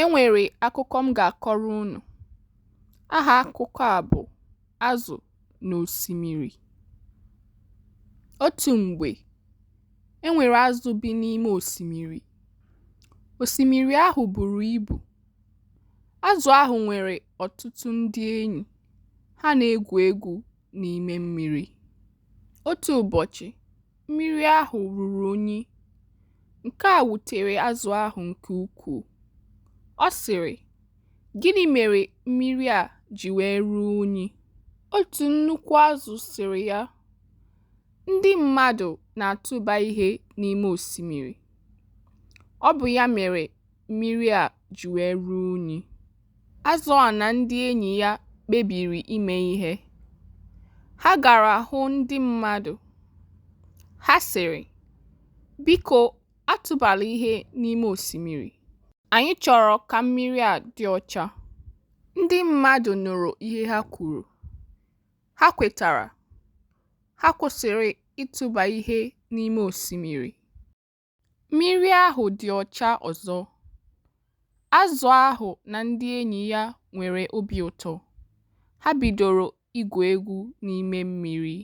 Enwere akụkọ m ga-akọrọ unu. Aha akụkọ a bụ Azụ n'Osimiri. Otu mgbe, enwere azụ bi n'ime osimiri. Osimiri ahụ buru ibu. Azụ ahụ nwere ọtụtụ ndị enyi. Ha na-egwu egwu n'ime mmiri. Otu ụbọchị, mmiri ahụ ruru unyi. Nke a wutere azụ ahụ nke ukwuu. Ọ sịrị, "Gịnị mere mmiri a ji wee ruo unyi?" Otu nnukwu azụ sịrị ya, "Ndị mmadụ na-atụba ihe n'ime osimiri. Ọ bụ ya mere mmiri a ji wee ruo unyi." Azụ a na ndị enyi ya kpebiri ime ihe. Ha gara hụ ndị mmadụ. Ha sịrị, "Biko, atụbala ihe n'ime osimiri. Anyị chọrọ ka mmiri a dị ọcha." Ndị mmadụ nụrụ ihe ha kwuru. Ha kwetara. Ha kwụsịrị ịtụba ihe n'ime osimiri. Mmiri ahụ dị ọcha ọzọ. Azụ ahụ na ndị enyi ya nwere obi ụtọ. Ha bidoro igwu egwu n'ime mmiri.